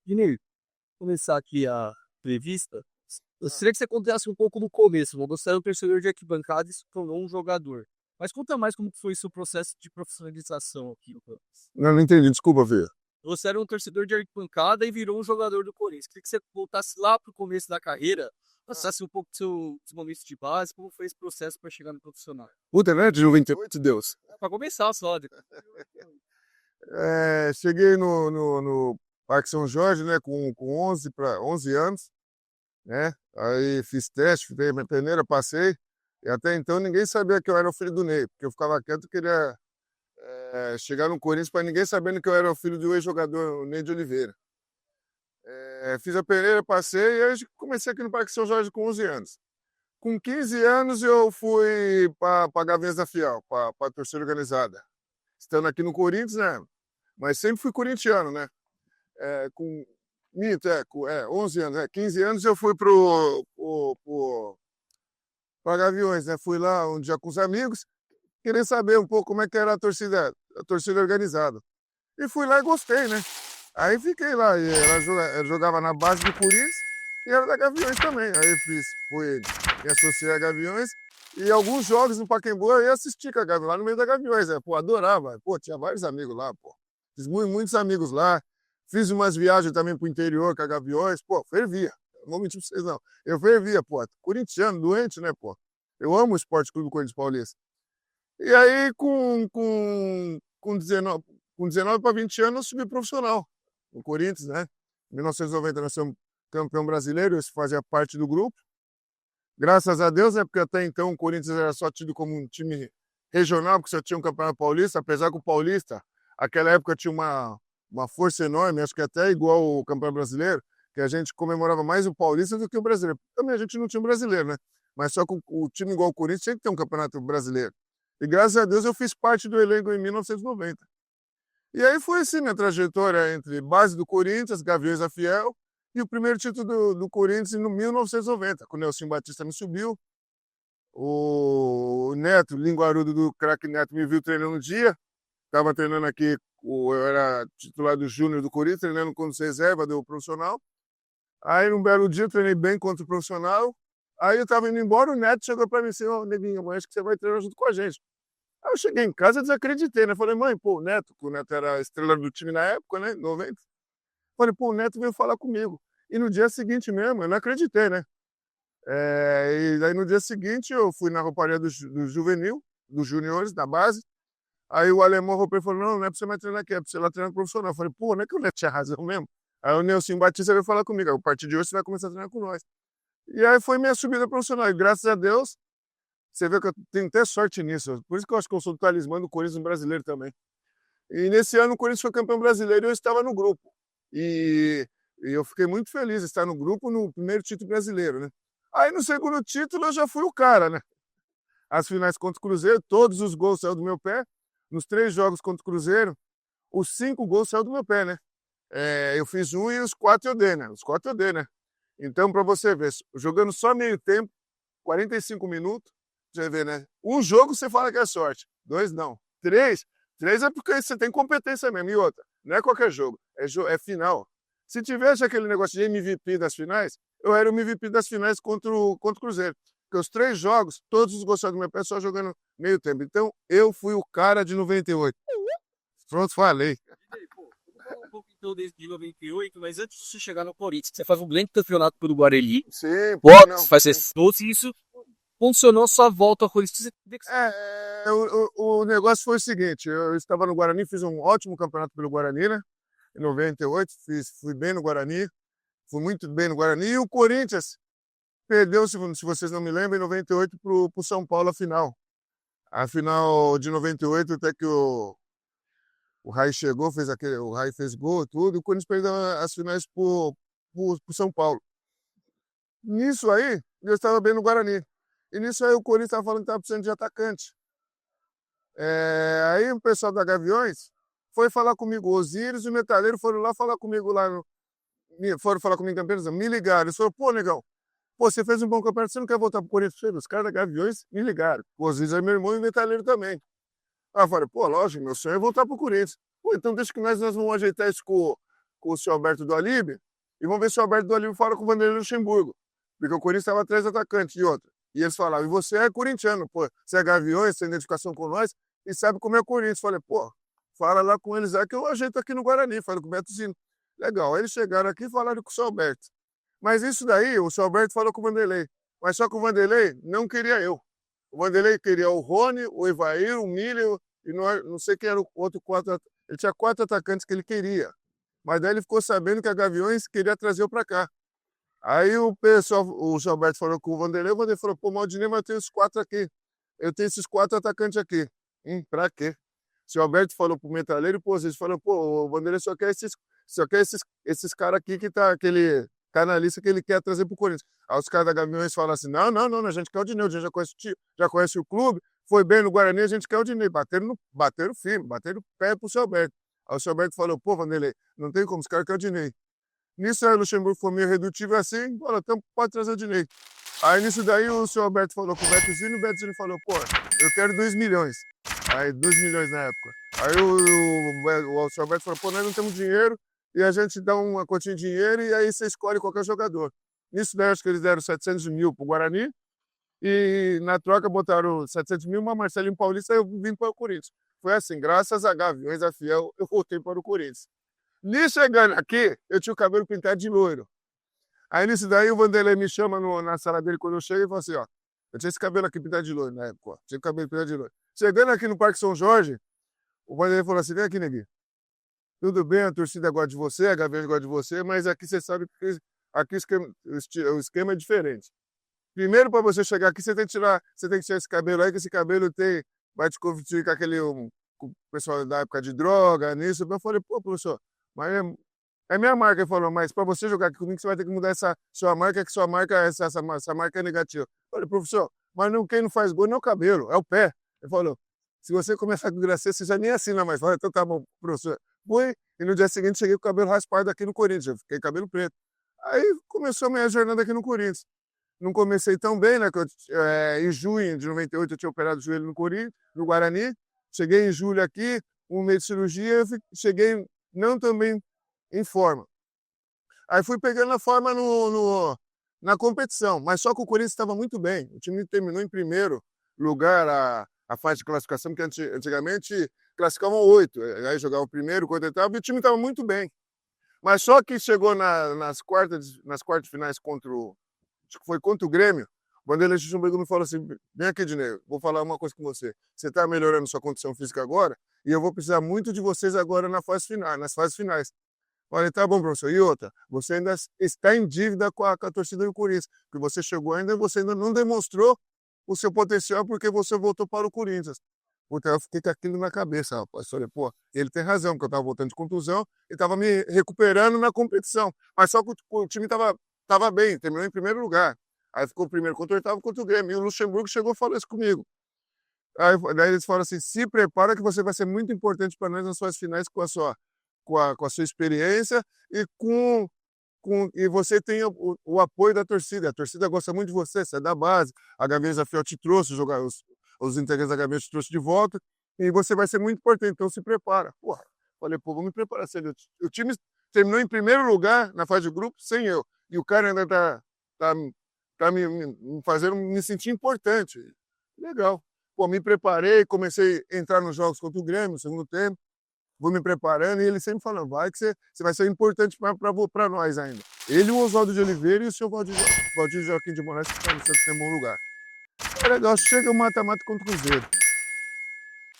Vini, começar aqui a entrevista. Eu gostaria que você contasse um pouco no começo. Você era um torcedor de arquibancada e se tornou um jogador. Mas conta mais como que foi seu processo de profissionalização aqui no Corinthians. Não entendi, desculpa, Fê. Você era um torcedor de arquibancada e virou um jogador do Corinthians. Queria que você voltasse lá pro começo da carreira, passasse um pouco dos momentos de base, como foi esse processo para chegar no profissional. Puta, né? De 98, Deus. Para começar só. Cheguei no Parque São Jorge, né? Com 11 anos, né? Aí fiz teste, fiz minha peneira, passei. E até então ninguém sabia que eu era o filho do Ney, porque eu ficava quieto e queria chegar no Corinthians para ninguém sabendo que eu era o filho do ex-jogador Ney de Oliveira. Fiz a peneira, passei e aí comecei aqui no Parque São Jorge com 11 anos. Com 15 anos eu fui para Gaviões da Fiel, para a torcida organizada. Estando aqui no Corinthians, né? Mas sempre fui corintiano, né? Com 11 anos, 15 anos eu fui para Gaviões, né? Fui lá um dia com os amigos, queria saber um pouco como é que era a torcida organizada. E fui lá e gostei, né? Aí fiquei lá, e ela jogava na base do Corinthians e era da Gaviões também. Aí me associei a Gaviões e alguns jogos no Pacaembu eu ia assistir com a Gaviões, lá no meio da Gaviões, né? Pô, adorava. Pô, tinha vários amigos lá, pô. Fiz muitos amigos lá. Fiz umas viagens também pro interior com a Gaviões. Pô, fervia. Não vou mentir pra vocês, não. Eu fervia, pô. Corintiano, doente, né, pô? Eu amo o Esporte Clube do Corinthians Paulista. E aí, com 19 para 20 anos, eu subi profissional no Corinthians, né? Em 1990 nós somos campeão brasileiro, eu fazia parte do grupo. Graças a Deus, né? Porque até então o Corinthians era só tido como um time regional, porque só tinha um campeonato paulista, apesar que o paulista, naquela época, tinha uma força enorme, acho que até igual o campeonato brasileiro, que a gente comemorava mais o paulista do que o brasileiro. Também a gente não tinha um brasileiro, né? Mas só que o time igual o Corinthians tinha que ter um campeonato brasileiro. E graças a Deus eu fiz parte do elenco em 1990. E aí foi assim minha trajetória entre base do Corinthians, Gaviões da Fiel, e o primeiro título do Corinthians em 1990, quando o Nelson Batista me subiu. O Neto, linguarudo do craque Neto, me viu treinando um dia. Estava treinando aqui, eu era titular do Júnior do Corinthians, treinando contra o reserva do profissional. Aí, num belo dia, eu treinei bem contra o profissional. Aí eu estava indo embora, o Neto chegou para mim assim, ô, Neguinho, amanhã acho que você vai treinar junto com a gente. Aí eu cheguei em casa e desacreditei, né? Falei, mãe, pô, o Neto era a estrela do time na época, né? 90. Falei, pô, o Neto veio falar comigo. E no dia seguinte mesmo, eu não acreditei, né? E aí no dia seguinte eu fui na rouparia do juvenil, dos juniores, da base. Aí o alemão roupeiro falou, não é pra você mais treinar aqui, é pra você ir lá treinar profissional. Eu falei, pô, não é que o Neto tinha razão mesmo? Aí o Nelson Batista veio falar comigo, a partir de hoje você vai começar a treinar com nós. E aí foi minha subida profissional. E graças a Deus, você vê que eu tenho até sorte nisso. Por isso que eu acho que eu sou o talismã do Corinthians brasileiro também. E nesse ano o Corinthians foi campeão brasileiro e eu estava no grupo. E eu fiquei muito feliz de estar no grupo no primeiro título brasileiro, né? Aí no segundo título eu já fui o cara, né? As finais contra o Cruzeiro, todos os gols saíram do meu pé. Nos 3 jogos contra o Cruzeiro, os 5 gols saíram do meu pé, né? Eu fiz um e os 4 eu dei, né? Os 4 eu dei, né? Então, para você ver, jogando só meio tempo, 45 minutos, você vê, né? Um jogo você fala que é sorte, 2 não. 3 é porque você tem competência mesmo. E outra, não é qualquer jogo, é final. Se tivesse aquele negócio de MVP das finais, eu era o MVP das finais contra o Cruzeiro. Porque os 3 jogos, todos os gols saíram do meu pé só jogando meio tempo. Então, eu fui o cara de 98. Pronto, falei. Fala um pouco então desde 98, mas antes de você chegar no Corinthians, você faz um grande campeonato pelo Guarani, Sim, por que Box, não? faz esses gols, e isso funcionou sua volta ao Corinthians. O negócio foi o seguinte, eu estava no Guarani, fiz um ótimo campeonato pelo Guarani, né? Em 98, fui bem no Guarani, fui muito bem no Guarani. E o Corinthians perdeu, se vocês não me lembram, em 98 para o São Paulo a final. A final de 98, até que o Rai chegou, o Rai fez gol e tudo, e o Corinthians perdeu as finais pro São Paulo. Nisso aí, eu estava bem no Guarani. E nisso aí o Corinthians estava falando que estava precisando de atacante. Aí o pessoal da Gaviões foi falar comigo, o Osíris e o Metaleiro foram lá falar comigo foram falar comigo em Campinas, me ligaram. Eles falaram, pô, negão, pô, você fez um bom campeonato, você não quer voltar pro Corinthians? Os caras da Gaviões me ligaram. O Osíris é meu irmão e o Metaleiro também. Aí eu falei, pô, lógico, meu sonho é voltar pro Corinthians. Pô, então deixa que nós vamos ajeitar isso com o seu Alberto do Alibe e vamos ver se o Alberto do Alibe fala com o Vanderlei Luxemburgo. Porque o Corinthians estava atrás do atacante e outra. E eles falavam, e você é corintiano, pô, você é Gaviões, você tem identificação com nós e sabe como é o Corinthians. Falei, pô, fala lá com eles, que eu ajeito aqui no Guarani, falo com o Beto Zino. Legal, aí eles chegaram aqui e falaram com o seu Alberto. Mas isso daí, o seu Alberto falou com o Vanderlei. Mas só que o Vanderlei não queria eu. O Vanderlei queria o Rony, o Evair, o Miller, e não sei quem era o outro 4. Ele tinha 4 atacantes que ele queria. Mas daí ele ficou sabendo que a Gaviões queria trazer eu para cá. Aí o pessoal, o seu Alberto falou com o Vanderlei falou, pô, Maldinei, mas eu tenho esses 4 aqui. Eu tenho esses 4 atacantes aqui. Pra quê? O seu Alberto falou pro metaleiro, pô, vocês falaram, pô, o Vanderlei só quer esses caras aqui que ele tá na lista que ele quer trazer pro Corinthians. Aí os caras da Gaviões falam assim, não, a gente quer o Dinei, a gente já conhece o clube, foi bem no Guarani, a gente quer o Dinei. Bateram firme, bateram o pé pro seu Alberto. Aí o seu Alberto falou, pô, Vanderlei, não tem como, os caras querem o Dinei. Nisso aí o Luxemburgo foi meio redutivo assim, falou, então pode trazer o Dinei. Aí nisso daí o seu Alberto falou com o Beto Zino, e o Beto Zino falou, pô, eu quero 2 milhões. Aí 2 milhões na época. Aí o seu Alberto falou, pô, nós não temos dinheiro, e a gente dá uma quantia de dinheiro, e aí você escolhe qualquer jogador. Nisso daí acho que eles deram 700 mil pro Guarani, e na troca botaram 700 mil, uma Marcelinho Paulista, eu vim para o Corinthians. Foi assim, graças a Gaviões, a Fiel, eu voltei para o Corinthians. Nisso chegando aqui, eu tinha o cabelo pintado de loiro. Aí nisso daí o Vanderlei me chama na sala dele quando eu chego e fala assim, ó, eu tinha esse cabelo aqui pintado de loiro na época, ó, tinha o cabelo pintado de loiro. Chegando aqui no Parque São Jorge, o Vanderlei falou assim, vem aqui, neguinho. Tudo bem, a torcida gosta de você, a Gaviões gosta de você, mas aqui você sabe que aqui o esquema é diferente. Primeiro, para você chegar aqui, você tem que tirar esse cabelo aí, que esse cabelo vai te confundir com com o pessoal da época de droga, nisso. Eu falei, pô, professor, mas é minha marca. Ele falou, mas para você jogar aqui comigo, você vai ter que mudar essa sua marca, que sua marca, essa marca é negativa. Eu falei, professor, mas quem não faz gol não é o cabelo, é o pé. Ele falou, se você começar com graça, você já nem assina mais. Eu falei, então tá bom, professor. Fui, e no dia seguinte cheguei com o cabelo raspado aqui no Corinthians, eu fiquei cabelo preto. Aí começou a minha jornada aqui no Corinthians. Não comecei tão bem, né? Em junho de 98 eu tinha operado o joelho no Corinthians, no Guarani. Cheguei em julho aqui, um mês de cirurgia, cheguei não também em forma. Aí fui pegando a forma na competição, mas só que o Corinthians estava muito bem. O time terminou em primeiro lugar a fase de classificação, porque antigamente classificavam 8, aí jogavam o primeiro, quarto e oitavo, e o time estava muito bem. Mas só que chegou nas quartas finais acho que foi contra o Grêmio, o Vanderlei Luxemburgo me falou assim, vem aqui, Dinei, vou falar uma coisa com você. Você está melhorando sua condição física agora, e eu vou precisar muito de vocês agora nas fases finais. Falei, tá bom, professor. E outra, você ainda está em dívida com a torcida do Corinthians, porque você chegou ainda e você ainda não demonstrou o seu potencial porque você voltou para o Corinthians. Puta, eu fiquei com aquilo na cabeça, rapaz. Falei, pô, ele tem razão, porque eu estava voltando de contusão e estava me recuperando na competição. Mas só que o time estava bem, terminou em primeiro lugar. Aí ficou o primeiro contra o oitavo contra o Grêmio. E o Luxemburgo chegou e falou isso comigo. Daí eles falaram assim, se prepara que você vai ser muito importante para nós nas suas finais com a sua experiência e você tem o apoio da torcida. A torcida gosta muito de você, você é da base. A Gaviões da Fiel te trouxe, os integrantes da Gaviões te trouxe de volta, e você vai ser muito importante, então se prepara. Porra, falei, pô, vou me preparar. O time terminou em primeiro lugar na fase de grupo sem eu, e o cara ainda tá me fazendo me sentir importante. Legal. Pô, me preparei, comecei a entrar nos jogos contra o Grêmio no segundo tempo, vou me preparando, e ele sempre falando, vai que você vai ser importante para nós ainda. Ele, o Oswaldo de Oliveira e o seu Valdir Joaquim de Moraes, que está no centro, tem bom lugar. É legal, chega o mata-mata contra o Cruzeiro.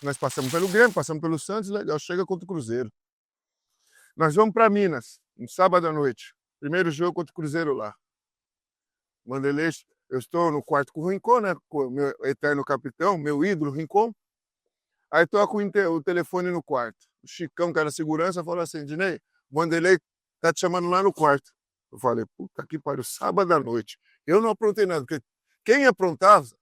Nós passamos pelo Grêmio, passamos pelo Santos, legal, chega contra o Cruzeiro. Nós vamos para Minas, no sábado à noite. Primeiro jogo contra o Cruzeiro lá. Vanderlei, eu estou no quarto com o Rincon, né? Com o meu eterno capitão, meu ídolo, Rincon. Aí toca o telefone no quarto. O Chicão, que era segurança, falou assim, Dinei, o Vanderlei tá te chamando lá no quarto. Eu falei, puta que pariu, sábado à noite. Eu não aprontei nada, porque quem aprontasse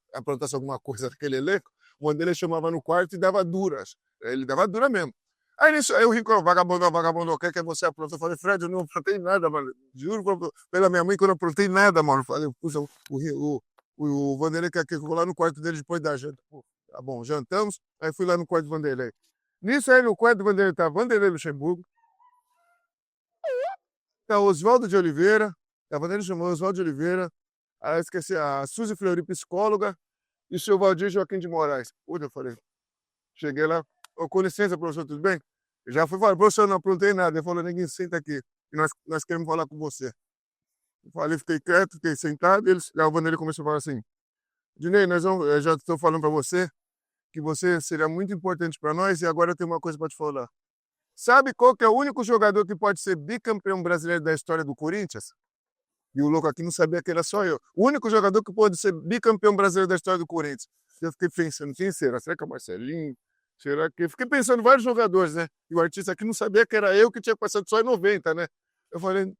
alguma coisa daquele elenco, o Vanderlei chamava no quarto e dava duras. Ele dava dura mesmo. Aí o Rincon, vagabundo, quer que você aprontou? Eu falei, Fred, eu não aprontei nada, mano. Juro pela minha mãe que eu não aprontei nada, mano. Eu falei, puxa, o Vanderlei quer que eu vou lá no quarto dele depois da janta. Pô, tá bom, jantamos, aí fui lá no quarto do Vanderlei. Nisso aí, no quarto do Vanderlei, tá Vanderlei Luxemburgo, Tá, Oswaldo de Oliveira, a Vanderlei chamou Oswaldo de Oliveira, aí eu esqueci, a Suzy Fleury, psicóloga, e o seu Valdir Joaquim de Moraes. Puta, eu falei, cheguei lá, ô, com licença, professor, tudo bem? Eu já fui falar, professor, não perguntei nada. Ele falou, ninguém senta aqui, e nós queremos falar com você. Eu falei, fiquei quieto, fiquei sentado, aí o Vanderlei começou a falar assim, Dinei, eu já estou falando para você que você seria muito importante para nós, e agora eu tenho uma coisa para te falar. Sabe qual que é o único jogador que pode ser bicampeão brasileiro da história do Corinthians? E o louco aqui não sabia que era só eu. O único jogador que pode ser bicampeão brasileiro da história do Corinthians. Eu fiquei pensando, quem será? Será que é o Marcelinho? Será que... Eu fiquei pensando em vários jogadores, né? E o artista aqui não sabia que era eu que tinha passado só em 90, né? Eu falei,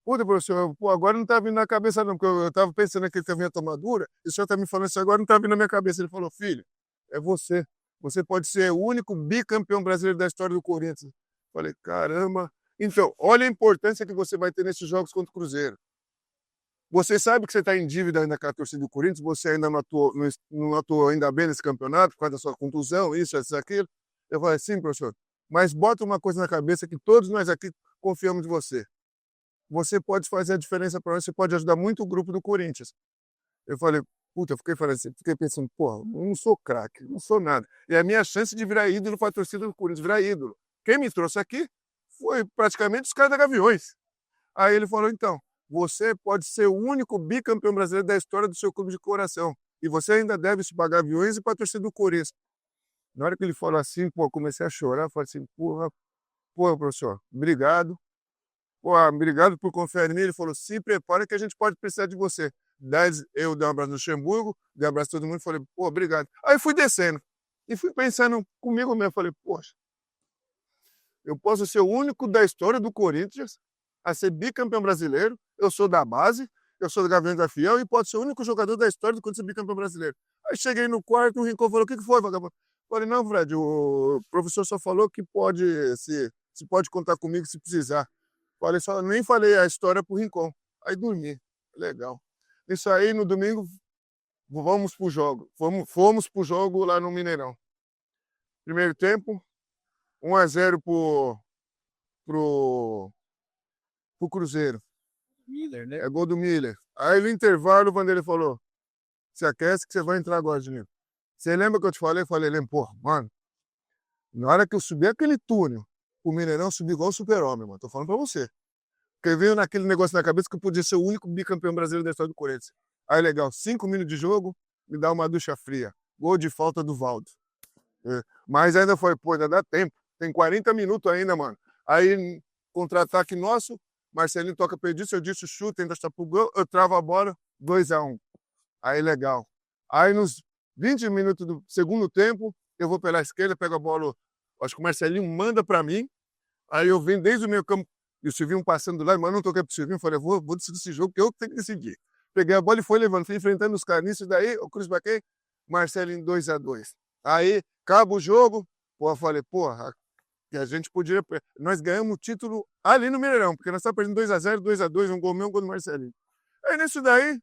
puta, professor, pô, agora não tá vindo na cabeça não, porque eu tava pensando que ele também ia tomar dura, e o senhor tá me falando isso agora, não tá vindo na minha cabeça. Ele falou, filho, é você. Você pode ser o único bicampeão brasileiro da história do Corinthians. Falei, caramba. Então, olha a importância que você vai ter nesses jogos contra o Cruzeiro. Você sabe que você está em dívida ainda com a torcida do Corinthians, você ainda não atuou ainda bem nesse campeonato, por causa da sua contusão, isso, aquilo. Eu falei, sim, professor, mas bota uma coisa na cabeça que todos nós aqui confiamos em você. Você pode fazer a diferença para nós, você pode ajudar muito o grupo do Corinthians. Eu falei, puta, eu fiquei pensando, porra, eu não sou craque, não sou nada. E a minha chance de virar ídolo para a torcida do Corinthians, virar ídolo. Quem me trouxe aqui foi praticamente os caras da Gaviões. Aí ele falou, então, você pode ser o único bicampeão brasileiro da história do seu clube de coração. E você ainda deve se pagar Gaviões e para a torcida do Corinthians. Na hora que ele falou assim, pô, eu comecei a chorar, falei assim, porra, professor, obrigado. Pô, obrigado por confiar em mim. Ele falou, se prepara que a gente pode precisar de você. Daí eu dei um abraço no Luxemburgo, dei um abraço a todo mundo e falei, pô, obrigado. Aí fui descendo e fui pensando comigo mesmo. Falei, poxa, eu posso ser o único da história do Corinthians a ser bicampeão brasileiro. Eu sou da base, eu sou do Gaviões da Fiel e posso ser o único jogador da história do Corinthians a ser bicampeão brasileiro. Aí cheguei no quarto, o Rincon falou, o que foi, vagabundo? Falei, não, Fred, o professor só falou que pode, se pode contar comigo se precisar. Falei, só nem falei a história pro Rincon. Aí dormi. Legal. Isso aí, no domingo, vamos pro jogo. Fomos pro jogo lá no Mineirão. Primeiro tempo, 1-0 pro Cruzeiro. Miller, né? É gol do Miller. Aí no intervalo o Vanderlei falou, se aquece que você vai entrar agora, Juninho. Você lembra que eu te falei? Eu falei, lembra, porra, mano, na hora que eu subi aquele túnel, o Mineirão subiu igual o super-homem, mano. Tô falando pra você. Porque veio naquele negócio na cabeça que eu podia ser o único bicampeão brasileiro da história do Corinthians. Aí, legal, 5 minutos de jogo, me dá uma ducha fria. Gol de falta do Valdo. É. Mas ainda foi, pô, ainda dá tempo. Tem 40 minutos ainda, mano. Aí, contra-ataque nosso, Marcelinho toca perdido, eu disse chuta, tenta estar pro gol, eu travo a bola, 2-1. Aí, legal. Aí, nos 20 minutos do segundo tempo, eu vou pela esquerda, pego a bola, acho que o Marcelinho manda pra mim, aí eu venho desde o meio campo, e o Silvinho passando lá, mas não toquei pro Silvinho, falei, vou decidir esse jogo, que eu tenho que decidir. Peguei a bola e foi levando, fui enfrentando os caras. Nisso daí, o Cruz Baquei, Marcelinho 2-2. Aí, acaba o jogo, pô, eu falei, porra, que a gente podia... Nós ganhamos o título ali no Mineirão, porque nós estávamos perdendo 2-0, 2-2, um gol meu, um gol do Marcelinho. Aí, nisso daí,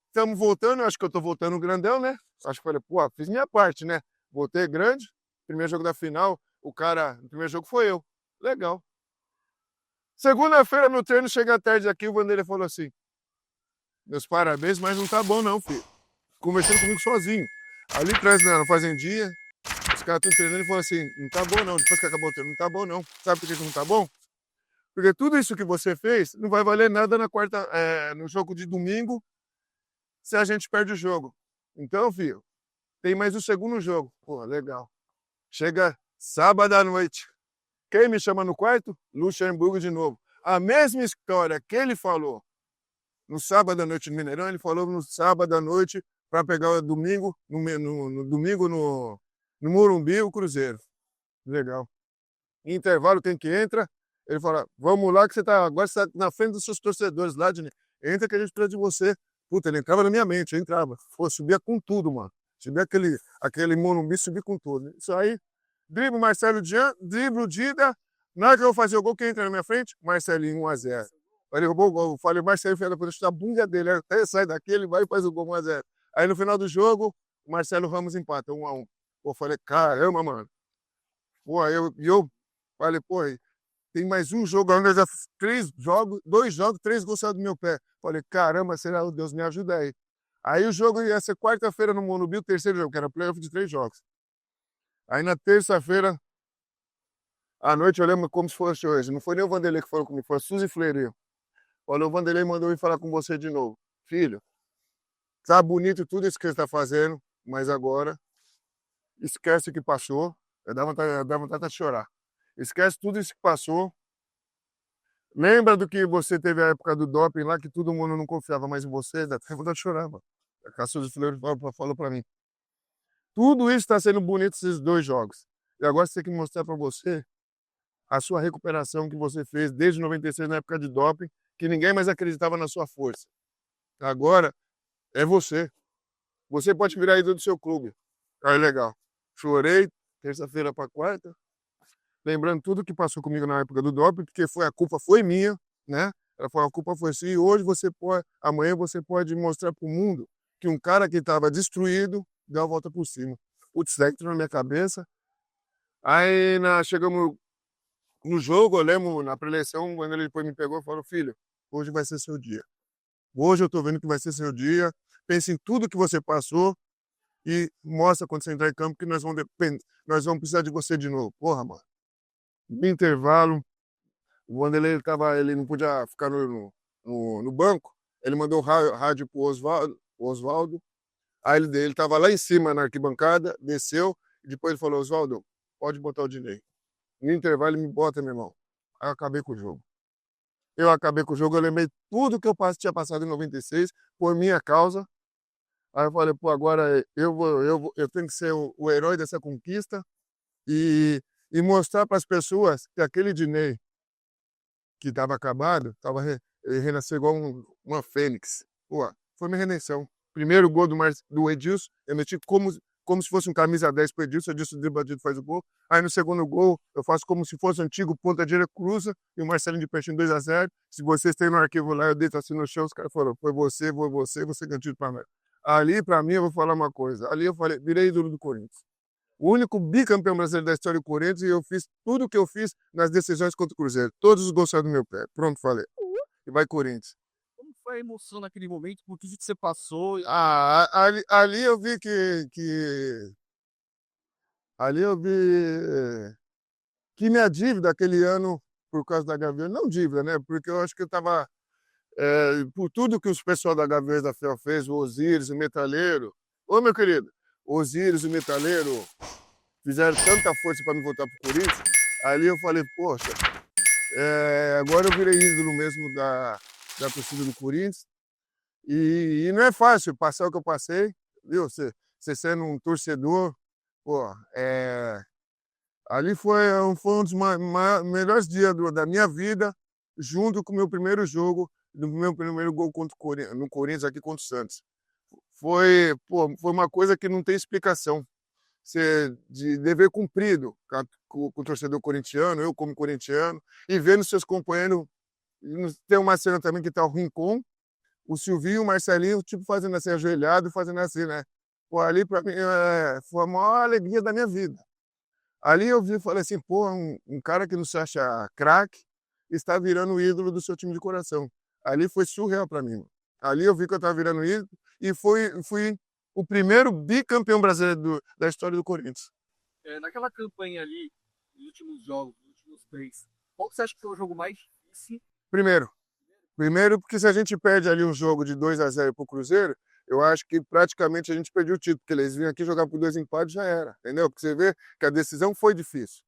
estamos voltando, acho que eu tô voltando grandão, né? Acho que falei, pô, fiz minha parte, né? Voltei grande, primeiro jogo da final, o primeiro jogo foi eu. Legal. Segunda-feira, no treino, chega tarde aqui, o Vanderlei falou assim, meus parabéns, mas não tá bom não, filho. Conversando comigo sozinho. Ali atrás, na fazendinha, os caras estão treinando e falaram assim, não tá bom não, depois que acabou o treino, não tá bom não. Sabe por que não tá bom? Porque tudo isso que você fez não vai valer nada no jogo de domingo, se a gente perde o jogo. Então, filho, tem mais o segundo jogo. Pô, legal. Chega sábado à noite. Quem me chama no quarto? Luxemburgo de novo. A mesma história que ele falou no sábado à noite no Mineirão, ele falou no sábado à noite para pegar o domingo, no domingo no Morumbi, o Cruzeiro. Legal. Em intervalo, quem que entra? Ele fala, vamos lá que agora você tá na frente dos seus torcedores lá, Dini. Entra que a gente precisa de você. Puta, ele entrava na minha mente, eu entrava. Pô, subia com tudo, mano. Subia aquele Morumbi, subia com tudo. Isso aí, drible Marcelo Dian, drible o Dida. Na hora que eu vou fazer o gol, quem entra na minha frente? Marcelinho, 1-0. Ele roubou o gol. Eu falei, Marcelinho, filho da puta, chutar a bunda dele. Até sai daqui, ele vai e faz o gol, 1-0. Aí no final do jogo, o Marcelo Ramos empata, 1-1. Pô, falei, caramba, mano. Pô, eu falei, pô, tem mais um jogo, onde eu já fiz 2 jogos, 3 gols saíram do meu pé. Falei, caramba, será o Deus me ajuda aí. Aí o jogo ia ser quarta-feira no Morumbi, o terceiro jogo, que era playoff de 3 jogos. Aí na terça-feira, à noite, eu lembro como se fosse hoje. Não foi nem o Vanderlei que falou comigo, foi a Suzy Fleury. Olha, o Vanderlei mandou eu ir falar com você de novo. Filho, tá bonito tudo isso que você tá fazendo, mas agora esquece o que passou. Dá vontade de chorar. Esquece tudo isso que passou. Lembra do que você teve a época do doping lá, que todo mundo não confiava mais em você? Dá até vontade de chorar, mano. A Suzy Fleury falou pra mim. Tudo isso está sendo bonito esses 2 jogos. E agora você tem que mostrar para você a sua recuperação que você fez desde 96, na época de doping, que ninguém mais acreditava na sua força. Agora é você. Você pode virar ídolo do seu clube. Aí legal. Chorei, terça-feira para quarta, lembrando tudo que passou comigo na época do doping, porque a culpa foi minha, né? A culpa foi assim. E hoje amanhã você pode mostrar para o mundo que um cara que estava destruído deu a volta por cima. Putz, isso entrou na minha cabeça. Aí chegamos no jogo, eu lembro, na preleção, quando ele depois me pegou e falou, filho, hoje vai ser seu dia. Hoje eu tô vendo que vai ser seu dia. Pense em tudo que você passou e mostra quando você entrar em campo que nós vamos precisar de você de novo. Porra, mano. No intervalo, o Vanderlei ele não podia ficar no banco. Ele mandou rádio pro Oswaldo. Aí ele tava lá em cima na arquibancada, desceu, e depois ele falou, Oswaldo, pode botar o Dinei. No intervalo ele me bota, meu irmão. Aí eu acabei com o jogo. Eu lembrei tudo que eu tinha passado em 96, por minha causa. Aí eu falei, pô, agora eu tenho que ser o herói dessa conquista e mostrar para as pessoas que aquele Dinei que estava acabado, ele renasceu igual uma fênix. Pô, foi minha redenção. Primeiro gol do Edilson, eu meti como se fosse um camisa 10 pro Edilson dribla bandido, faz o gol. Aí no segundo gol, eu faço como se fosse um antigo ponta direita, cruza, e o Marcelinho de Peixinho 2-0. Se vocês têm no arquivo lá, eu deito assim no chão, os caras falaram, foi você garantido pra nós. Ali, pra mim, eu vou falar uma coisa. Ali eu falei, virei ídolo do Corinthians. O único bicampeão brasileiro da história do Corinthians, e eu fiz tudo o que eu fiz nas decisões contra o Cruzeiro. Todos os gols saíram do meu pé. Pronto, falei. E vai Corinthians. Como foi a emoção naquele momento, por tudo que você passou? Ali eu vi ali eu vi que minha dívida aquele ano, por causa da Gaviões, não dívida, né? Porque eu acho que eu estava, por tudo que os pessoal da Gaviões da Fiel fez, o Osíris, o Metaleiro. Ô, meu querido, o Osíris, o Metaleiro, fizeram tanta força para me voltar pro Corinthians. Ali eu falei, poxa, agora eu virei ídolo mesmo da torcida do Corinthians. E não é fácil passar o que eu passei, viu? Você sendo um torcedor, pô, ali foi um dos melhores dias da minha vida, junto com o meu primeiro jogo, do meu primeiro gol no Corinthians, aqui contra o Santos. Foi uma coisa que não tem explicação. De dever cumprido com o torcedor corintiano, eu como corintiano, e vendo seus companheiros. Tem uma cena também que tá o Rincon, o Silvinho e o Marcelinho, tipo, fazendo assim, ajoelhado, fazendo assim, né? Pô, ali pra mim foi a maior alegria da minha vida. Ali eu vi e falei assim, pô, um cara que não se acha craque está virando o ídolo do seu time de coração. Ali foi surreal para mim. Ali eu vi que eu estava virando ídolo e fui o primeiro bicampeão brasileiro da história do Corinthians. Naquela campanha ali, nos últimos jogos, nos últimos 3, qual que você acha que foi o jogo mais difícil? Primeiro, porque se a gente perde ali um jogo de 2-0 pro Cruzeiro, eu acho que praticamente a gente perdeu o título, porque eles vinham aqui jogar por 2 empates já era, entendeu? Porque você vê que a decisão foi difícil.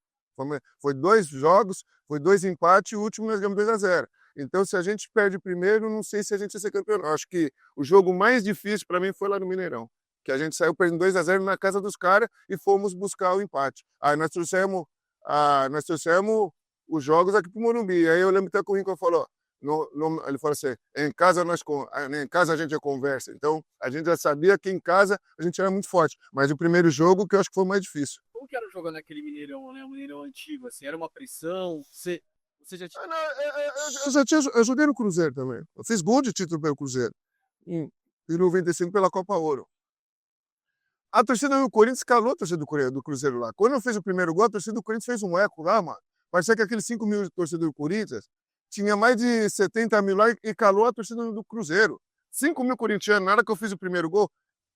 Foi 2 jogos, foi 2 empates e o último nós ganhamos 2-0. Então, se a gente perde o primeiro, não sei se a gente vai ser campeão. Eu acho que o jogo mais difícil para mim foi lá no Mineirão, que a gente saiu perdendo 2-0 na casa dos caras e fomos buscar o empate. Aí nós trouxemos os jogos aqui pro Morumbi. Aí eu lembro até que o Rincon falou, ele falou assim, em casa a gente conversa. Então, a gente já sabia que em casa a gente era muito forte. Mas o primeiro jogo que eu acho que foi o mais difícil. Como que era jogar naquele Mineirão, né? O Mineirão antigo, assim, era uma pressão? Você já tinha... Eu joguei no Cruzeiro também. Eu fiz gol de título pelo Cruzeiro. Em 95 pela Copa Ouro. A torcida do Corinthians calou a torcida do Cruzeiro lá. Quando eu fiz o primeiro gol, a torcida do Corinthians fez um eco lá, mano. Parecia que aqueles 5 mil torcedores do Corinthians tinha mais de 70 mil lá e calou a torcida do Cruzeiro. 5 mil corintianos, na hora que eu fiz o primeiro gol,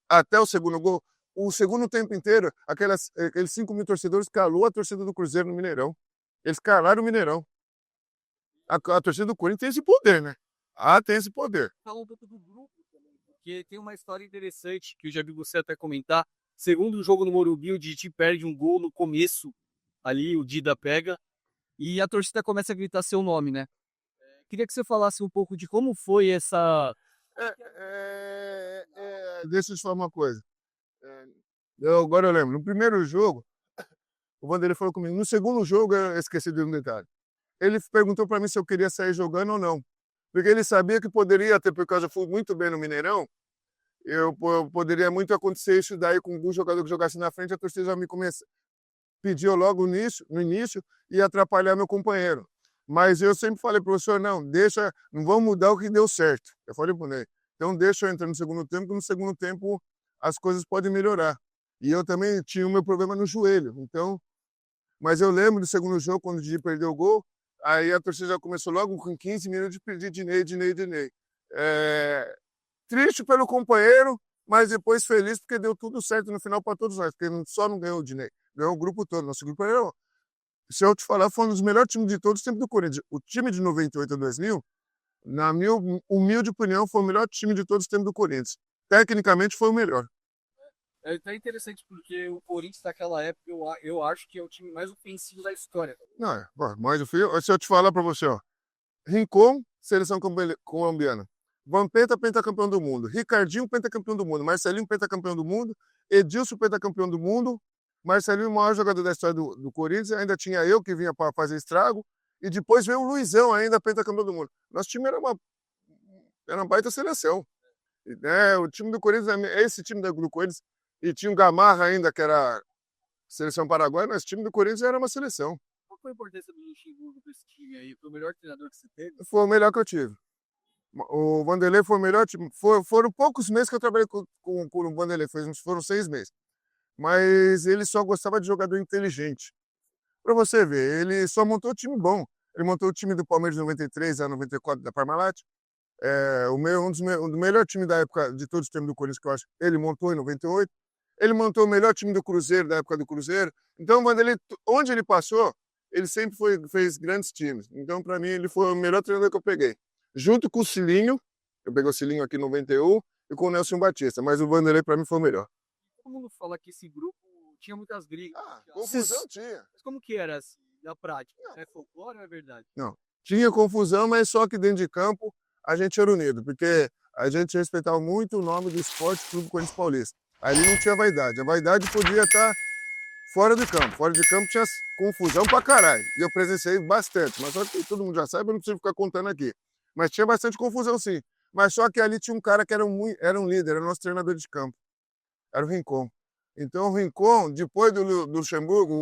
até o segundo gol, o segundo tempo inteiro, aqueles 5 mil torcedores calou a torcida do Cruzeiro no Mineirão. Eles calaram o Mineirão. A torcida do Corinthians tem esse poder, né? Ah, tem esse poder. Fala um pouco do grupo também, porque tem uma história interessante que eu já vi você até comentar. Segundo jogo no Morumbi, o Didi perde um gol no começo, ali o Dida pega, e a torcida começa a gritar seu nome, né? Queria que você falasse um pouco de como foi essa. Deixa eu te falar uma coisa. Agora eu lembro. No primeiro jogo, o Vanderlei falou comigo. No segundo jogo, eu esqueci de um detalhe. Ele perguntou para mim se eu queria sair jogando ou não. Porque ele sabia que poderia ter, porque eu já fui muito bem no Mineirão, poderia muito acontecer isso daí com algum jogador que jogasse na frente, a torcida já me pediu logo no início e atrapalhar meu companheiro. Mas eu sempre falei para o professor, não vamos mudar o que deu certo. Eu falei para ele, então deixa eu entrar no segundo tempo, que no segundo tempo as coisas podem melhorar. E eu também tinha o meu problema no joelho, então... Mas eu lembro do segundo jogo, quando o Didi perdeu o gol, aí a torcida já começou logo com 15 minutos de pedir Dinei. Triste pelo companheiro, mas depois feliz porque deu tudo certo no final para todos nós, porque só não ganhou o Dinei, ganhou o grupo todo. Nosso grupo era, se eu te falar, foi um dos melhores times de todos os tempos do Corinthians. O time de 98 a 2000, na minha humilde opinião, foi o melhor time de todos os tempos do Corinthians. Tecnicamente foi o melhor. É até interessante porque o Corinthians naquela época eu acho que é o time mais ofensivo da história. Não, mas se eu te falar para você, ó, Rincon, seleção colombiana. Vampeta, pentacampeão do mundo. Ricardinho, pentacampeão do mundo. Marcelinho, pentacampeão do mundo. Edilson, pentacampeão do mundo. Marcelinho, o maior jogador da história do Corinthians. Ainda tinha eu, que vinha para fazer estrago. E depois veio o Luizão, ainda pentacampeão do mundo. Nosso time era uma baita seleção. O time do Corinthians, esse time do Corinthians, e tinha o Gamarra ainda, que era seleção paraguaia. Nosso time do Corinthians era uma seleção. Qual foi a importância do Luxemburgo para esse time aí? Foi o melhor treinador que você teve? Foi o melhor que eu tive. O Vanderlei foi o melhor time. Foram poucos meses que eu trabalhei com o Vanderlei, foram 6 meses. Mas ele só gostava de jogador inteligente. Para você ver, ele só montou time bom. Ele montou o time do Palmeiras de 93 a 94 da Parmalat. Um do melhor time da época de todos os tempos do Corinthians, que eu acho. Ele montou em 98. Ele montou o melhor time do Cruzeiro, da época do Cruzeiro. Então, o Vanderlei, onde ele passou, ele sempre fez grandes times. Então, para mim, ele foi o melhor treinador que eu peguei. Junto com o Cilinho, eu peguei o Cilinho aqui em 91, e com o Nelson Batista, mas o Vanderlei para mim foi o melhor. Todo mundo fala que esse grupo tinha muitas brigas. Confusão tinha. Mas como que era assim, na prática? É folclore ou é verdade? Não, tinha confusão, mas só que dentro de campo a gente era unido, porque a gente respeitava muito o nome do Esporte Clube Corinthians Paulista. Ali não tinha vaidade, a vaidade podia estar fora de campo. Fora de campo tinha confusão pra caralho, e eu presenciei bastante, mas só que todo mundo já sabe, eu não preciso ficar contando aqui. Mas tinha bastante confusão, sim. Mas só que ali tinha um cara que era um líder, era o nosso treinador de campo. Era o Rincon. Então, o Rincon, depois do Luxemburgo,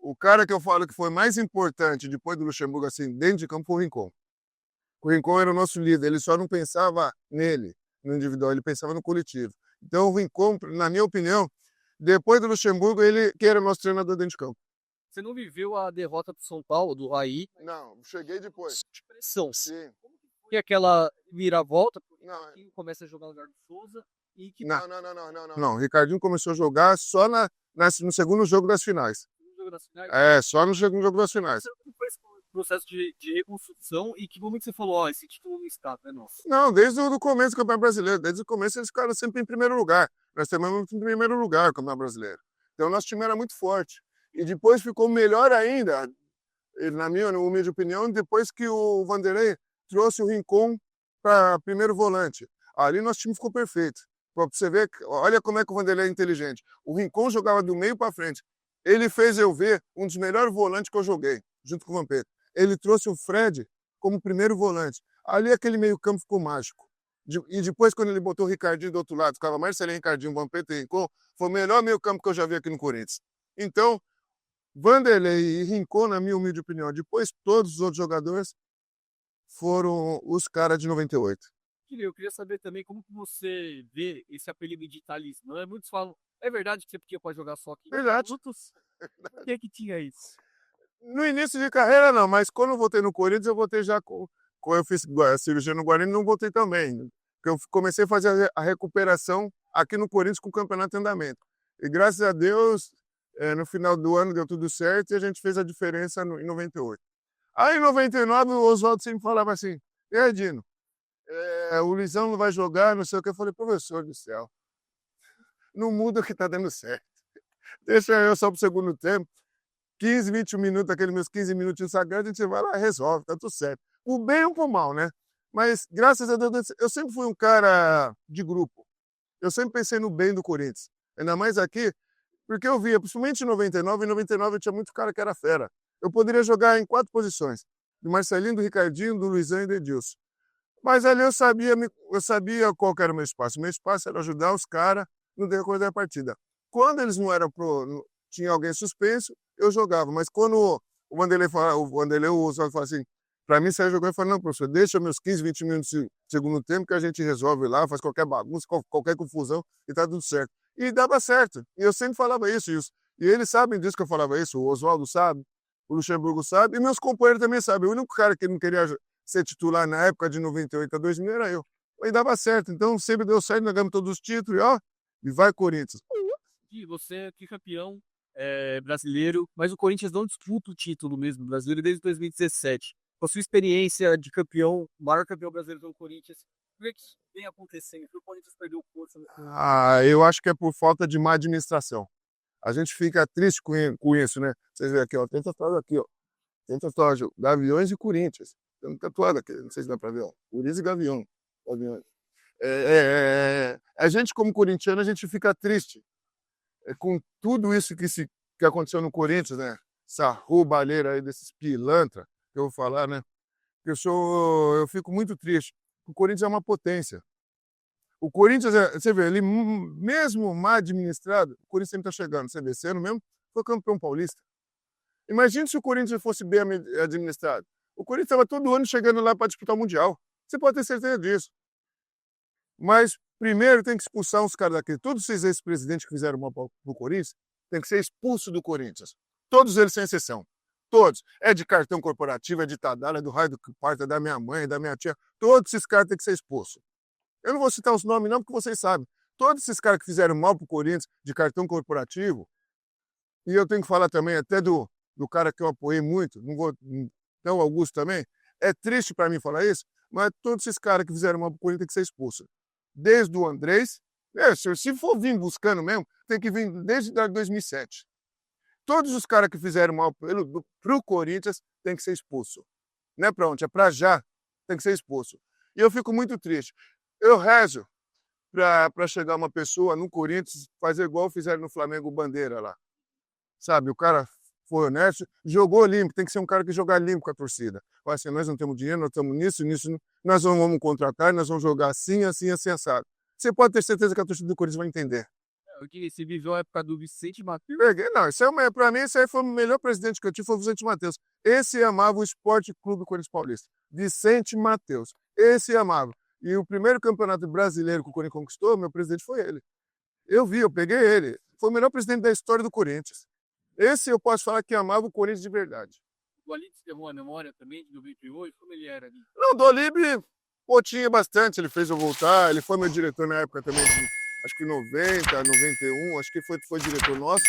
o cara que eu falo que foi mais importante depois do Luxemburgo, assim, dentro de campo, foi o Rincon. O Rincon era o nosso líder, ele só não pensava nele, no individual, ele pensava no coletivo. Então, o Rincon, na minha opinião, depois do Luxemburgo, ele que era o nosso treinador dentro de campo. Você não viveu a derrota do São Paulo, do Raí? Não, cheguei depois. De pressão. Sim. E aquela viravolta, porque Não, o Ricardinho começa a jogar no lugar do Souza e que Não, o Ricardinho começou a jogar só no segundo jogo das finais. no jogo das finais. Só no segundo jogo das finais. Como foi esse processo de reconstrução e que momento você falou, ó, esse título não escapa, é nosso? Não, desde o começo do Campeonato Brasileiro. Desde o começo eles ficaram sempre em primeiro lugar. Nós temos em primeiro lugar o Campeonato Brasileiro. Então nosso time era muito forte. E depois ficou melhor ainda, na minha humilde opinião, depois que o Vanderlei trouxe o Rincon para primeiro volante. Ali nosso time ficou perfeito. Para você ver, olha como é que o Vanderlei é inteligente. O Rincon jogava do meio para frente. Ele fez eu ver um dos melhores volantes que eu joguei, junto com o Vampeta. Ele trouxe o Fred como primeiro volante. Ali aquele meio-campo ficou mágico. E depois, quando ele botou o Ricardinho do outro lado, ficava Marcelinho, Ricardinho, Vampeta e Rincon, foi o melhor meio-campo que eu já vi aqui no Corinthians. Então, Vanderlei e Rincon, na minha humilde opinião, depois todos os outros jogadores foram os caras de 98. Eu queria saber também como que você vê esse apelido de talismã. Muitos falam, é verdade que você pode jogar só aqui? Verdade. Por que tinha isso? No início de carreira não, mas quando eu voltei no Corinthians, eu voltei já com eu fiz a cirurgia no Guarani, não voltei também. Porque eu comecei a fazer a recuperação aqui no Corinthians com o campeonato em andamento. E graças a Deus, no final do ano deu tudo certo e a gente fez a diferença em 98. Aí em 99 o Oswaldo sempre falava assim, e aí, Dino, o Luizão não vai jogar, não sei o que. Eu falei, professor do céu, não muda o que tá dando certo. Deixa eu só pro segundo tempo. 15, 20 minutos, aqueles meus 15 minutinhos sagrados, a gente vai lá e resolve, tá tudo certo. O bem ou por mal, né? Mas, graças a Deus, eu sempre fui um cara de grupo. Eu sempre pensei no bem do Corinthians. Ainda mais aqui, porque eu via, principalmente em 99, eu tinha muito cara que era fera. Eu poderia jogar em 4 posições. Do Marcelinho, do Ricardinho, do Luizão e do Edilson. Mas ali eu sabia qual que era o meu espaço. O meu espaço era ajudar os caras no decorrer da partida. Quando eles não eram tinha alguém suspenso, eu jogava. Mas quando o Oswaldo fala assim, para mim sair jogando, eu falo, não, professor, deixa meus 15, 20 minutos de segundo tempo que a gente resolve lá, faz qualquer bagunça, qualquer confusão e tá tudo certo. E dava certo. E eu sempre falava isso. E eles sabem disso que eu falava isso. O Oswaldo sabe, o Luxemburgo sabe, e meus companheiros também sabem. O único cara que não queria ser titular na época de 98 a 2000 era eu. E dava certo. Então sempre deu certo, nós ganhamos todos os títulos, e ó, e vai Corinthians. E você é tricampeão brasileiro, mas o Corinthians não disputa o título mesmo brasileiro desde 2017. Com a sua experiência de campeão, maior campeão brasileiro pelo Corinthians, o que é que vem acontecendo? Que o Corinthians perdeu força no final? Eu acho que é por falta de má administração. A gente fica triste com isso, né? Vocês veem aqui, ó, tem tatuado aqui, ó. Tem tatuagem, Gaviões e Corinthians. Tem tatuado aqui, não sei se dá pra ver, ó. Corinthians e Gavião. Gaviões. A gente, como corintiano, a gente fica triste com tudo isso que aconteceu no Corinthians, né? Essa roubalheira aí desses pilantra, que eu vou falar, né? Eu fico muito triste. O Corinthians é uma potência. O Corinthians, você vê, ele mesmo mal administrado, o Corinthians sempre está chegando. Você vê, esse ano mesmo foi campeão paulista. Imagina se o Corinthians fosse bem administrado. O Corinthians estava todo ano chegando lá para disputar o Mundial. Você pode ter certeza disso. Mas primeiro tem que expulsar uns caras daqui. Todos esses ex-presidentes que fizeram mal para o Corinthians tem que ser expulso do Corinthians. Todos eles sem exceção. Todos. É de cartão corporativo, é de Tadala, é do raio do que parta da minha mãe, da minha tia. Todos esses caras têm que ser expulsos. Eu não vou citar os nomes não, porque vocês sabem. Todos esses caras que fizeram mal para o Corinthians de cartão corporativo, e eu tenho que falar também até do cara que eu apoiei muito, não vou, então o Augusto também, é triste para mim falar isso, mas todos esses caras que fizeram mal para o Corinthians têm que ser expulsos. Desde o Andrés, se for vir buscando mesmo, tem que vir desde 2007. Todos os caras que fizeram mal para o Corinthians têm que ser expulsos. Não é para onde, é para já, tem que ser expulso. E eu fico muito triste. Eu rezo para chegar uma pessoa no Corinthians fazer igual fizeram no Flamengo Bandeira lá. Sabe, o cara foi honesto, jogou limpo, tem que ser um cara que jogar limpo com a torcida. Fala assim, nós não temos dinheiro, nós estamos nisso, nós não vamos contratar, nós vamos jogar assim, assim, assim, assado. Você pode ter certeza que a torcida do Corinthians vai entender. Porque se viveu a época do Vicente Matheus. Não, para mim, esse aí foi o melhor presidente que eu tive, foi o Vicente Matheus. Esse amava o Esporte Clube Corinthians Paulista. Vicente Matheus. Esse amava. E o primeiro campeonato brasileiro que o Corinthians conquistou, meu presidente foi ele. Eu peguei ele. Foi o melhor presidente da história do Corinthians. Esse eu posso falar que amava o Corinthians de verdade. O Alípio derrubou a memória também de 98, como ele era ali? Não, do Olímpio, tinha bastante, ele fez eu voltar, ele foi meu diretor na época também, acho que 90, 91, acho que foi diretor nosso.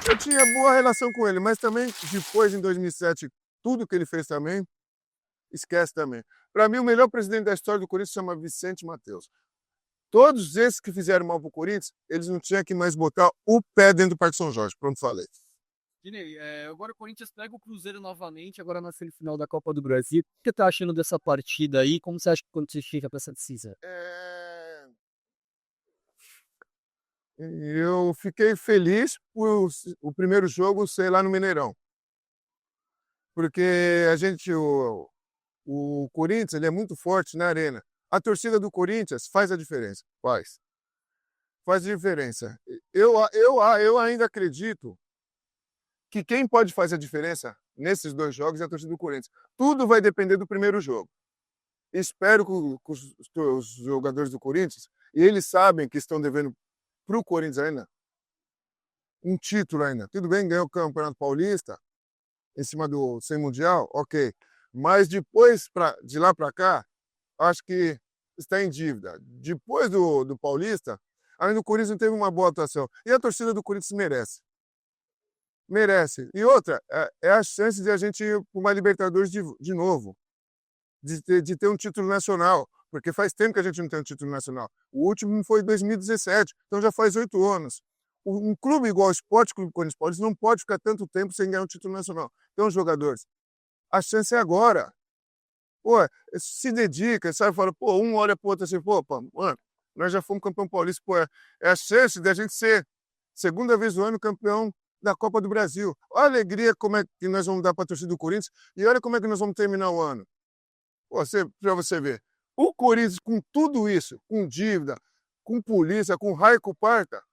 Eu tinha boa relação com ele, mas também depois, em 2007, tudo que ele fez também, esquece também. Para mim, o melhor presidente da história do Corinthians se chama Vicente Matheus. Todos esses que fizeram mal para o Corinthians, eles não tinham que mais botar o pé dentro do Parque São Jorge. Pronto, falei. Dinei, agora o Corinthians pega o Cruzeiro novamente, agora na semifinal da Copa do Brasil. O que você tá achando dessa partida aí? Como você acha que quando você chega para essa decisão? Eu fiquei feliz por o primeiro jogo ser lá no Mineirão. Porque o Corinthians ele é muito forte na arena. A torcida do Corinthians faz a diferença. Faz a diferença. Eu ainda acredito que quem pode fazer a diferença nesses dois jogos é a torcida do Corinthians. Tudo vai depender do primeiro jogo. Espero que os jogadores do Corinthians, e eles sabem que estão devendo para o Corinthians ainda um título ainda. Tudo bem, ganhou o Campeonato Paulista, em cima do sem mundial, ok. Mas depois, de lá para cá, acho que está em dívida. Depois do Paulista, ainda o Corinthians não teve uma boa atuação. E a torcida do Corinthians merece. Merece. E outra, é a chance de a gente ir para uma Libertadores de novo. De ter um título nacional. Porque faz tempo que a gente não tem um título nacional. O último foi em 2017, então já faz 8 anos. Um clube igual o Sport Clube Corinthians Paulista não pode ficar tanto tempo sem ganhar um título nacional. Então, jogadores, a chance é agora. Pô, se dedica, sabe? Fala, pô, um olha pro outro assim, pô, mano, nós já fomos campeão paulista, pô, é a chance de a gente ser, segunda vez do ano, campeão da Copa do Brasil. Olha a alegria como é que nós vamos dar pra torcida do Corinthians e olha como é que nós vamos terminar o ano. Pô, pra você ver. O Corinthians, com tudo isso, com dívida, com polícia, com raio e com parta,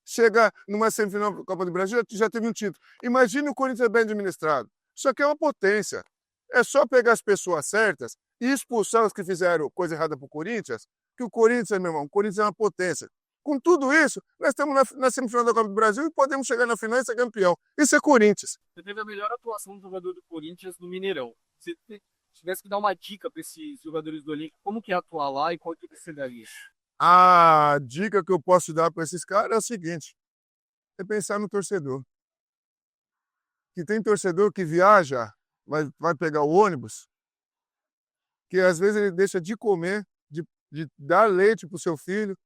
chegar numa semifinal da Copa do Brasil, já teve um título. Imagine o Corinthians bem administrado. Isso aqui é uma potência. É só pegar as pessoas certas e expulsar os que fizeram coisa errada pro Corinthians, que o Corinthians, meu irmão, o Corinthians é uma potência. Com tudo isso, nós estamos na semifinal da Copa do Brasil e podemos chegar na final e ser campeão. Isso é Corinthians. Você teve a melhor atuação do jogador do Corinthians no Mineirão. Se tivesse que dar uma dica para esses jogadores do elenco, como que é atuar lá e qual que você daria? A dica que eu posso dar para esses caras é o seguinte: é pensar no torcedor. Que tem torcedor que viaja, vai pegar o ônibus, que às vezes ele deixa de comer, de dar leite para o seu filho,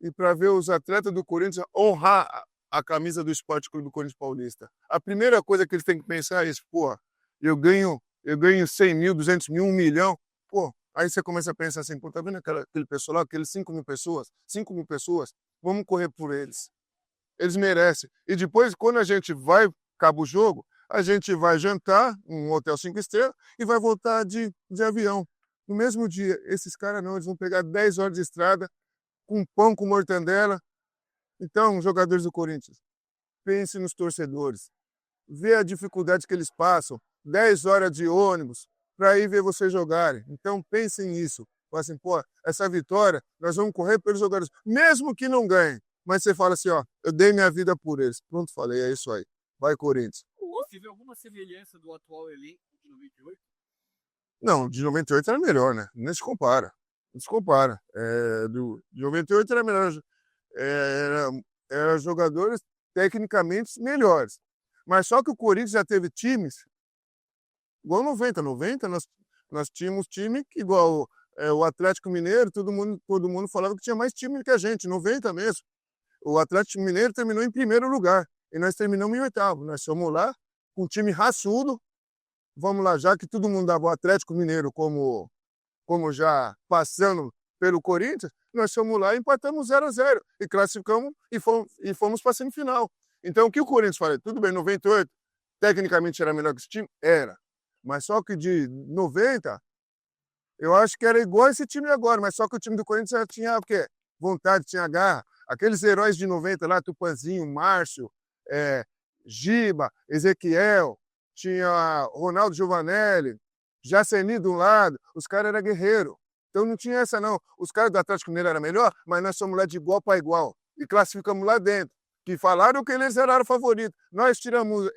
e para ver os atletas do Corinthians honrar a camisa do Sport Clube do Corinthians Paulista. A primeira coisa que eles têm que pensar é isso: pô, eu ganho 100 mil, 200 mil, 1 milhão, pô, aí você começa a pensar assim, pô, tá vendo aquele pessoal lá, aqueles 5 mil pessoas, vamos correr por eles. Eles merecem. E depois, quando a gente acaba o jogo, a gente vai jantar em um hotel 5 estrelas e vai voltar de avião. No mesmo dia, esses caras não, eles vão pegar 10 horas de estrada, com pão, com mortandela. Então, jogadores do Corinthians, pense nos torcedores. Vê a dificuldade que eles passam. 10 horas de ônibus para ir ver vocês jogarem. Então, pensem nisso. Fala assim, pô, essa vitória, nós vamos correr pelos jogadores. Mesmo que não ganhem. Mas você fala assim, ó, eu dei minha vida por eles. Pronto, falei, é isso aí. Vai, Corinthians. Você vê alguma semelhança do atual elenco de 98? Não, de 98 era melhor, né? Nem se compara. Não se compara. De 98 era melhor. Era jogadores tecnicamente melhores. Mas só que o Corinthians já teve times igual 90. 90 nós tínhamos time que, igual o Atlético Mineiro, todo mundo falava que tinha mais time que a gente, 90 mesmo. O Atlético Mineiro terminou em primeiro lugar e nós terminamos em oitavo. Nós fomos lá com um time raçudo. Vamos lá, já que todo mundo dava o Atlético Mineiro como já passando pelo Corinthians, nós fomos lá e empatamos 0-0 e classificamos e fomos para a semifinal. Então, o que o Corinthians fala? Tudo bem, 98, tecnicamente era melhor que esse time? Era. Mas só que de 90, eu acho que era igual esse time agora, mas só que o time do Corinthians já tinha o quê? Vontade, tinha garra. Aqueles heróis de 90 lá, Tupanzinho, Márcio, Giba, Ezequiel, tinha Ronaldo Giovanelli, Jaceni de um lado, os caras eram guerreiros. Então não tinha essa não. Os caras do Atlético Mineiro eram melhor, mas nós somos lá de igual para igual. E classificamos lá dentro. Que falaram que eles eram favoritos. Nós tiramos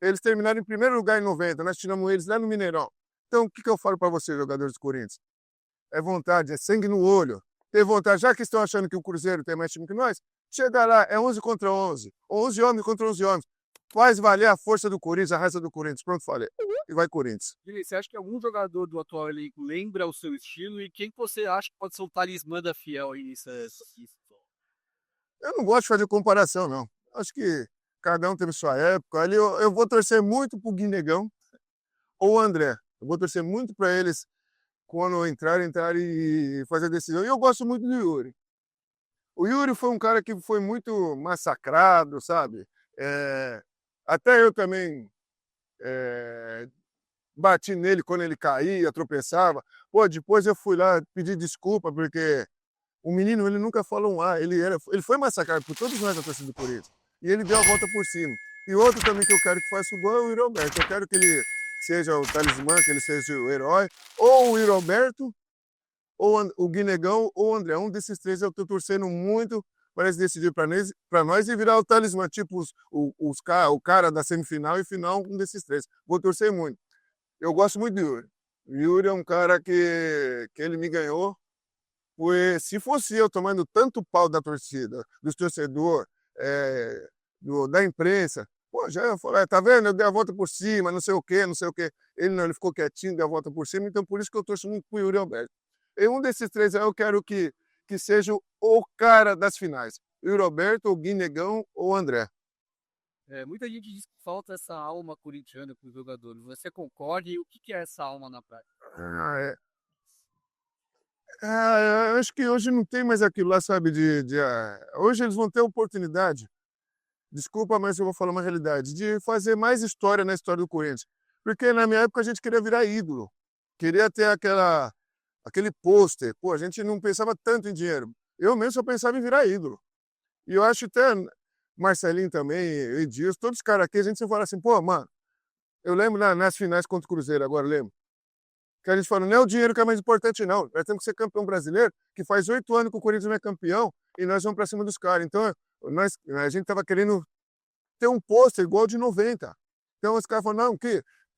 eles terminaram em primeiro lugar em 90, nós tiramos eles lá no Mineirão. Então o que eu falo para vocês, jogadores do Corinthians? É vontade, é sangue no olho. Ter vontade, já que estão achando que o Cruzeiro tem mais time que nós, chega lá, é 11 contra 11. 11 homens contra 11 homens. Faz valer a força do Corinthians, a raça do Corinthians. Pronto, falei. E vai, Corinthians. Você acha que algum jogador do atual elenco lembra o seu estilo e quem você acha que pode ser o talismã da Fiel aí nessa? Eu não gosto de fazer comparação, não. Acho que cada um teve sua época. Ali eu vou torcer muito pro Guinegão ou o André. Eu vou torcer muito para eles quando entrar e fazer a decisão. E eu gosto muito do Yuri. O Yuri foi um cara que foi muito massacrado, sabe? Até eu também bati nele quando ele caía, tropeçava. Pô, depois eu fui lá pedir desculpa, porque o menino, ele nunca falou um A. Ele foi massacrado por todos nós da torcida do Corinthians. E ele deu a volta por cima. E outro também que eu quero que faça o gol é o Iroberto. Eu quero que ele seja o talismã, que ele seja o herói. Ou o Iroberto, ou o Guinegão, ou o André. Um desses três eu estou torcendo muito parece decidir para nós e virar o talismã, tipo o cara da semifinal e final, um desses três. Vou torcer muito. Eu gosto muito do Yuri. O Yuri é um cara que ele me ganhou. Se fosse eu tomando tanto pau da torcida, dos torcedores, da imprensa, pô, já ia falar, tá vendo? Eu dei a volta por cima, não sei o quê, não sei o quê. Ele não, ele ficou quietinho, deu a volta por cima, então por isso que eu torço muito pro Yuri Alberto. E um desses três aí eu quero que seja o cara das finais. Yuri Alberto, ou Guinegão, ou André. Muita gente diz que falta essa alma corintiana para os jogadores. Você concorda? E o que é essa alma na prática? Ah, eu acho que hoje não tem mais aquilo lá, sabe? Hoje eles vão ter oportunidade, desculpa, mas eu vou falar uma realidade, de fazer mais história na história do Corinthians. Porque na minha época a gente queria virar ídolo, queria ter aquele pôster. Pô, a gente não pensava tanto em dinheiro. Eu mesmo só pensava em virar ídolo. E eu acho até Marcelinho também, Edilson, todos os caras aqui, a gente sempre fala assim, pô, mano, eu lembro nas finais contra o Cruzeiro, agora eu lembro, que a gente fala, não é o dinheiro que é mais importante, não. Nós temos que ser campeão brasileiro, que faz 8 anos que o Corinthians não é campeão, e nós vamos para cima dos caras. Então, a gente tava querendo ter um pôster igual de 90. Então, os caras falaram, não,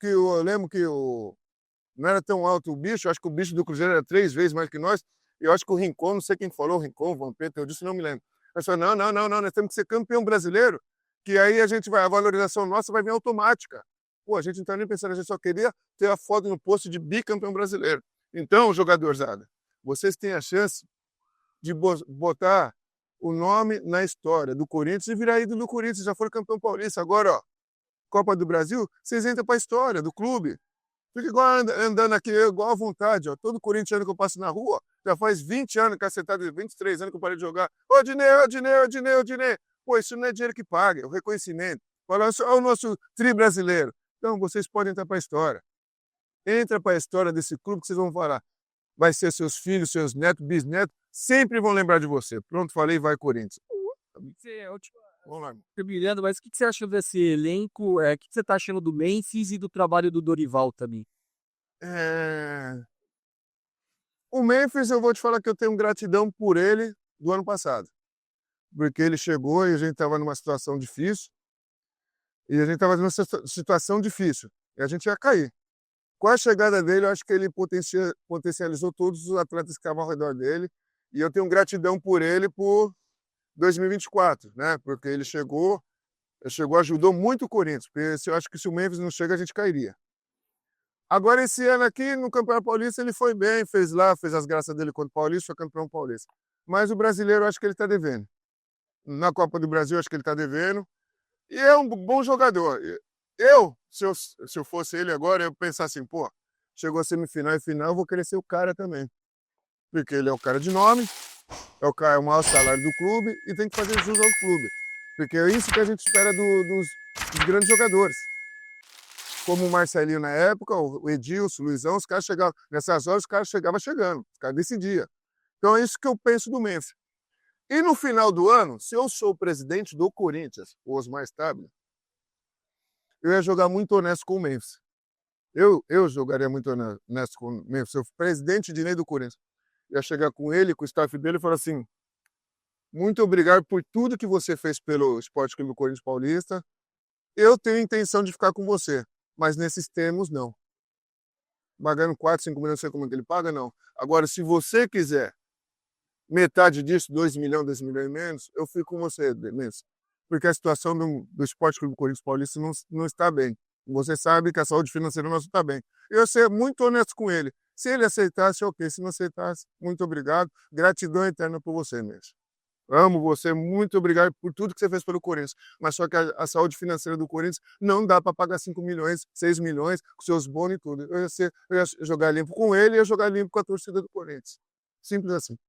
eu lembro que não era tão alto o bicho, acho que o bicho do Cruzeiro era 3 vezes mais que nós, e eu acho que o Rincon, não sei quem falou, o Rincon, o Vampeta, eu disse, não me lembro. Mas falou, não, nós temos que ser campeão brasileiro, que aí a valorização nossa vai vir automática. Pô, a gente não tá nem pensando, a gente só queria ter a foto no posto de bicampeão brasileiro. Então, jogadorzada, vocês têm a chance de botar o nome na história do Corinthians e virar ídolo do Corinthians, já foram campeão paulista. Agora, ó, Copa do Brasil, vocês entram para a história do clube. Fica igual andando aqui, igual à vontade, ó. Todo corintiano que eu passo na rua, já faz 20 anos, cacetado, 23 anos que eu parei de jogar. Ô, Dinei. Pô, isso não é dinheiro que paga, é o reconhecimento. Olha só o nosso tri brasileiro. Então, vocês podem entrar para a história. Entra para a história desse clube que vocês vão falar. Vai ser seus filhos, seus netos, bisnetos, sempre vão lembrar de você. Pronto, falei, vai Corinthians. Vamos lá. Brilhando, mas o que você acha desse elenco? O que você está achando do Memphis e do trabalho do Dorival também? O Memphis, eu vou te falar que eu tenho gratidão por ele do ano passado. Porque ele chegou e a gente estava numa situação difícil. E a gente estava numa situação difícil. E a gente ia cair. Com a chegada dele, eu acho que ele potencializou todos os atletas que estavam ao redor dele. E eu tenho gratidão por ele por 2024, né? Porque ele chegou, ajudou muito o Corinthians. Porque eu acho que se o Memphis não chega, a gente cairia. Agora, esse ano aqui, no Campeonato Paulista, ele foi bem, fez as graças dele contra o Paulista, foi campeão paulista. Mas o brasileiro, eu acho que ele está devendo. Na Copa do Brasil, eu acho que ele está devendo. E é um bom jogador. Se eu fosse ele agora, eu pensasse assim, pô, chegou a semifinal e final, eu vou querer ser o cara também. Porque ele é o cara de nome, é o maior salário do clube e tem que fazer jus ao clube. Porque é isso que a gente espera dos grandes jogadores. Como o Marcelinho na época, o Edilson, o Luizão, os caras chegavam, nessas horas os caras chegavam chegando, os caras decidiam. Então é isso que eu penso do Memphis. E no final do ano, se eu sou o presidente do Corinthians, o Osmar Stabile, eu ia jogar muito honesto com o Memphis. Eu jogaria muito honesto com o Memphis. Se eu presidente de lei do Corinthians, ia chegar com ele, com o staff dele e falar assim, muito obrigado por tudo que você fez pelo Esporte Clube do Corinthians Paulista. Eu tenho intenção de ficar com você, mas nesses termos, não. Pagando 4, 5 milhões, não sei como é que ele paga, não. Agora, se você quiser metade disso, 2 milhões, 2 milhões e menos, eu fico com você, mesmo. Porque a situação do Esporte Clube do Corinthians Paulista não está bem. Você sabe que a saúde financeira não está bem. Eu ia ser muito honesto com ele. Se ele aceitasse, ok. Se não aceitasse, muito obrigado. Gratidão eterna por você mesmo. Amo você, muito obrigado por tudo que você fez pelo Corinthians. Mas só que a saúde financeira do Corinthians não dá para pagar 5 milhões, 6 milhões, com seus bônus e tudo. Eu ia jogar limpo com ele e ia jogar limpo com a torcida do Corinthians. Simples assim.